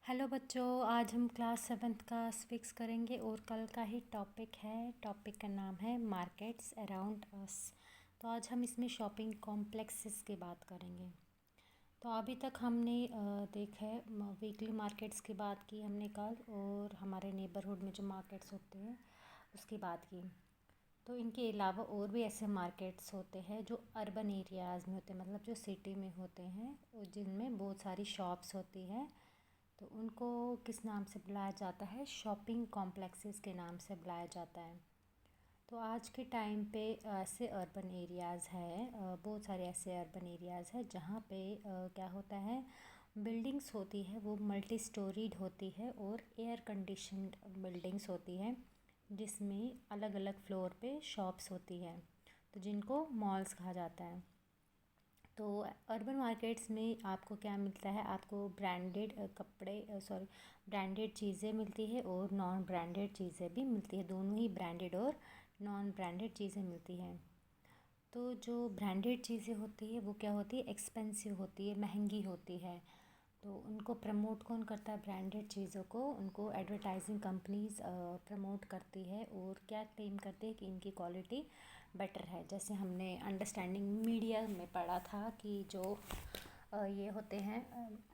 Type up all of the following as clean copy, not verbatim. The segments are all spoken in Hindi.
हेलो बच्चों, आज हम क्लास सेवन्थ का फिक्स करेंगे और कल का ही टॉपिक है। टॉपिक का नाम है मार्केट्स अराउंड अस। तो आज हम इसमें शॉपिंग कॉम्प्लेक्सेस की बात करेंगे। तो अभी तक हमने देखा है वीकली मार्केट्स की बात की हमने कल, और हमारे नेबरहुड में जो मार्केट्स होते हैं उसकी बात की। तो इनके अलावा और भी ऐसे मार्केट्स होते हैं जो अर्बन एरियाज़ में होते हैं, मतलब जो सिटी में होते हैं और जिनमें बहुत सारी शॉप्स होती है। तो उनको किस नाम से बुलाया जाता है? शॉपिंग कॉम्प्लेक्सेस के नाम से बुलाया जाता है। तो आज के टाइम पे ऐसे अर्बन एरियाज़ है, बहुत सारे ऐसे अर्बन एरियाज़ है जहाँ पे क्या होता है, बिल्डिंग्स होती है वो मल्टी स्टोरीड होती है और एयर कंडीशनड बिल्डिंग्स होती है, जिसमें अलग अलग फ्लोर पे शॉप्स होती है, तो जिनको मॉल्स कहा जाता है। तो अर्बन मार्केट्स में आपको क्या मिलता है? आपको ब्रांडेड कपड़े सॉरी ब्रांडेड चीज़ें मिलती है और नॉन ब्रांडेड चीज़ें भी मिलती है। दोनों ही ब्रांडेड और नॉन ब्रांडेड चीज़ें मिलती हैं। तो जो ब्रांडेड चीज़ें होती है वो क्या होती है? एक्सपेंसिव होती है, महंगी होती है। तो उनको प्रमोट कौन करता है? ब्रांडेड चीज़ों को उनको एडवर्टाइजिंग कंपनीज प्रमोट करती है और क्या क्लेम करती है कि इनकी क्वालिटी बेटर है। जैसे हमने अंडरस्टैंडिंग मीडिया में पढ़ा था कि जो ये होते हैं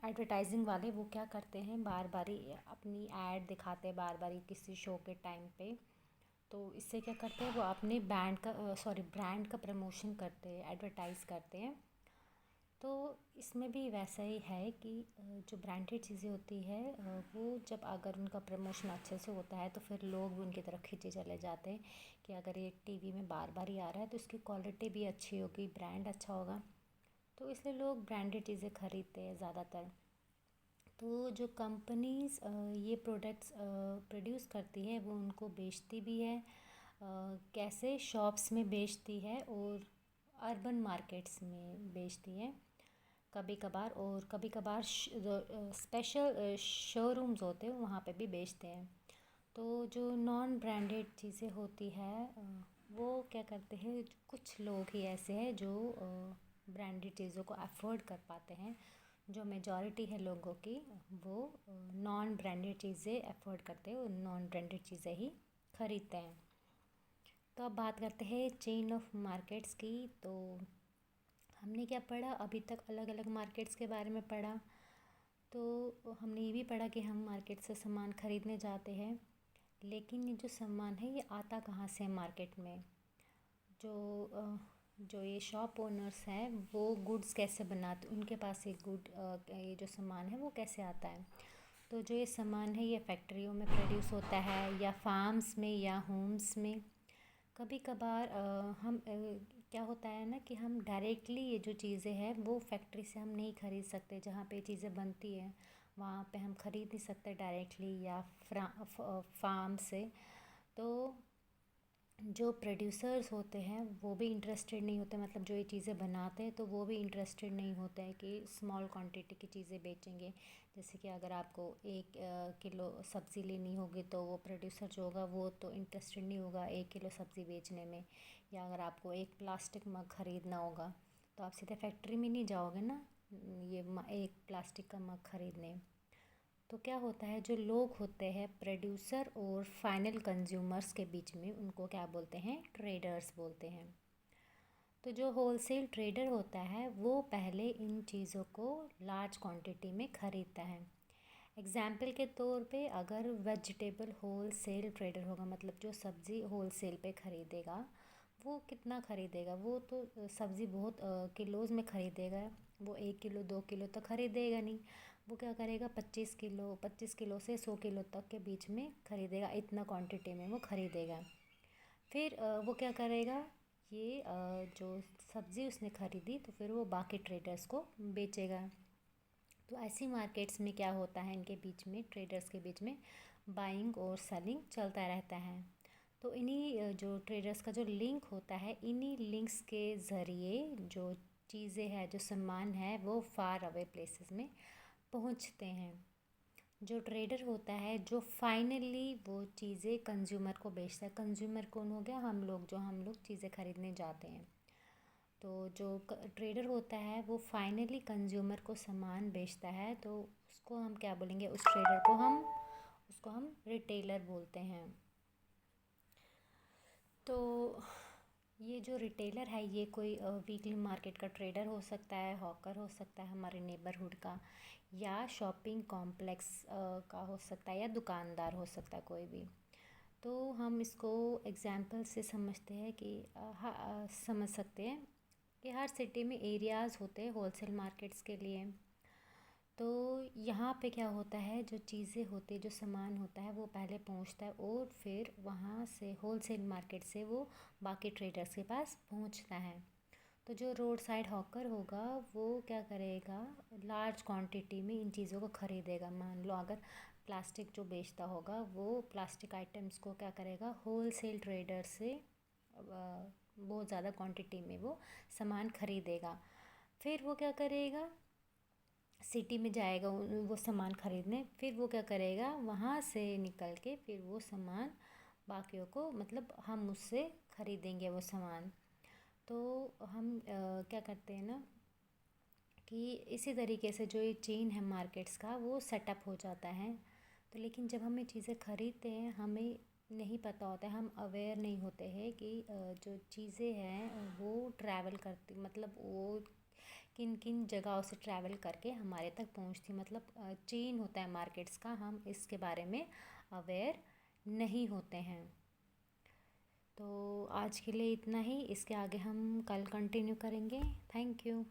एडवर्टाइजिंग वाले, वो क्या करते हैं, बार बार अपनी ऐड दिखाते हैं बार बार किसी शो के टाइम पे। तो इससे क्या करते हैं, वो अपने ब्रांड का प्रमोशन करते हैं, एडवर्टाइज़ करते हैं। तो इसमें भी वैसा ही है कि जो ब्रांडेड चीज़ें होती है वो जब अगर उनका प्रमोशन अच्छे से होता है तो फिर लोग भी उनकी तरफ खींचे चले जाते हैं कि अगर ये टीवी में बार बार ही आ रहा है तो इसकी क्वालिटी भी अच्छी होगी, ब्रांड अच्छा होगा। तो इसलिए लोग ब्रांडेड चीज़ें खरीदते हैं ज़्यादातर। तो जो कंपनीज ये प्रोडक्ट्स प्रोड्यूस करती है वो उनको बेचती भी है। कैसे? शॉप्स में बेचती है और अर्बन मार्केट्स में बेचती है कभी कभार, और कभी कभार स्पेशल शोरूम्स होते हैं वहाँ पे भी बेचते हैं। तो जो नॉन ब्रांडेड चीज़ें होती है वो क्या करते हैं, कुछ लोग ही ऐसे हैं जो ब्रांडेड चीज़ों को अफोर्ड कर पाते हैं। जो मेजॉरिटी है लोगों की, वो नॉन ब्रांडेड चीज़ें अफोर्ड करते हैं और नॉन ब्रांडेड चीज़ें ही खरीदते हैं। तो अब बात करते हैं चेन ऑफ मार्केट्स की। तो हमने क्या पढ़ा अभी तक? अलग अलग मार्केट्स के बारे में पढ़ा। तो हमने ये भी पढ़ा कि हम मार्केट से सामान ख़रीदने जाते हैं, लेकिन ये जो सामान है ये आता कहाँ से है मार्केट में? जो जो ये शॉप ओनर्स हैं वो गुड्स कैसे बनाते, उनके पास ये ये जो सामान है वो कैसे आता है? तो जो ये सामान है ये फैक्ट्रियों में प्रोड्यूस होता है या फार्म्स में या होम्स में। कभी कभार क्या होता है ना कि हम डायरेक्टली ये जो चीज़ें हैं वो फैक्ट्री से हम नहीं ख़रीद सकते, जहाँ पे चीज़ें बनती हैं वहाँ पे हम ख़रीद नहीं सकते डायरेक्टली या फार्म से। तो जो प्रोड्यूसर्स होते हैं वो भी इंटरेस्टेड नहीं होते, मतलब जो ये चीज़ें बनाते हैं तो वो भी इंटरेस्टेड नहीं होते हैं कि स्मॉल क्वांटिटी की चीज़ें बेचेंगे। जैसे कि अगर आपको 1 किलो सब्ज़ी लेनी होगी तो वो प्रोड्यूसर जो होगा वो तो इंटरेस्टेड नहीं होगा 1 किलो सब्ज़ी बेचने में। या अगर आपको एक प्लास्टिक मग ख़रीदना होगा तो आप सीधे फैक्ट्री में नहीं जाओगे ना ये एक प्लास्टिक का मग ख़रीदने। तो क्या होता है, जो लोग होते हैं प्रोड्यूसर और फाइनल कंज्यूमर्स के बीच में, उनको क्या बोलते हैं? ट्रेडर्स बोलते हैं। तो जो होलसेल ट्रेडर होता है वो पहले इन चीज़ों को लार्ज क्वांटिटी में ख़रीदता है। एग्ज़ाम्पल के तौर पे अगर वेजिटेबल होलसेल ट्रेडर होगा, मतलब जो सब्ज़ी होलसेल पे ख़रीदेगा, वो कितना ख़रीदेगा? वो तो सब्ज़ी बहुत किलोज़ में ख़रीदेगा। वो 1 किलो 2 किलो तो ख़रीदेगा नहीं। वो क्या करेगा, 25 किलो से 100 किलो तक के बीच में ख़रीदेगा, इतना क्वांटिटी में वो ख़रीदेगा। फिर वो क्या करेगा, ये जो सब्ज़ी उसने ख़रीदी तो फिर वो बाकी ट्रेडर्स को बेचेगा। तो ऐसी मार्केट्स में क्या होता है, इनके बीच में, ट्रेडर्स के बीच में बाइंग और सेलिंग चलता रहता है। तो इन्हीं जो ट्रेडर्स का जो लिंक होता है, इन्हीं लिंक्स के ज़रिए जो चीज़ें हैं, जो सामान है, वो फार अवे प्लेसेस में पहुंचते हैं। जो ट्रेडर होता है जो फाइनली वो चीज़ें कंज्यूमर को बेचता है। कंज्यूमर कौन हो गया? हम लोग, जो हम लोग चीज़ें ख़रीदने जाते हैं। तो जो ट्रेडर होता है वो फाइनली कंज्यूमर को सामान बेचता है, तो उसको हम क्या बोलेंगे, उस ट्रेडर को हम रिटेलर बोलते हैं। तो ये जो रिटेलर है ये कोई वीकली मार्केट का ट्रेडर हो सकता है, हॉकर हो सकता है हमारे नेबरहुड का, या शॉपिंग कॉम्प्लेक्स का हो सकता है, या दुकानदार हो सकता है कोई भी। तो हम इसको एग्जाम्पल से समझते हैं कि समझ सकते हैं कि हर सिटी में एरियाज़ होते हैं होलसेल मार्केट्स के लिए। तो यहाँ पे क्या होता है, जो चीज़ें होती है, जो सामान होता है वो पहले पहुँचता है और फिर वहाँ से होलसेल मार्केट से वो बाकी ट्रेडर्स के पास पहुँचता है। तो जो रोड साइड हॉकर होगा वो क्या करेगा, लार्ज क्वांटिटी में इन चीज़ों को ख़रीदेगा। मान लो अगर प्लास्टिक जो बेचता होगा वो प्लास्टिक आइटम्स को क्या करेगा, होलसेल ट्रेडर से बहुत ज़्यादा क्वांटिटी में वो सामान ख़रीदेगा। फिर वो क्या करेगा, सिटी में जाएगा वो सामान ख़रीदने, फिर वो क्या करेगा, वहाँ से निकल के फिर वो सामान बाकियों को, मतलब हम उससे ख़रीदेंगे वो सामान। तो हम क्या करते हैं ना कि इसी तरीके से जो ये चेन है मार्केट्स का वो सेटअप हो जाता है। तो लेकिन जब हम ये चीज़ें ख़रीदते हैं हमें नहीं पता होता है, हम अवेयर नहीं होते हैं कि जो चीज़ें हैं वो ट्रैवल करती, मतलब वो किन किन जगहों से ट्रैवल करके हमारे तक पहुंचती, मतलब चेन होता है मार्केट्स का, हम इसके बारे में अवेयर नहीं होते हैं। तो आज के लिए इतना ही, इसके आगे हम कल कंटिन्यू करेंगे। Thank you.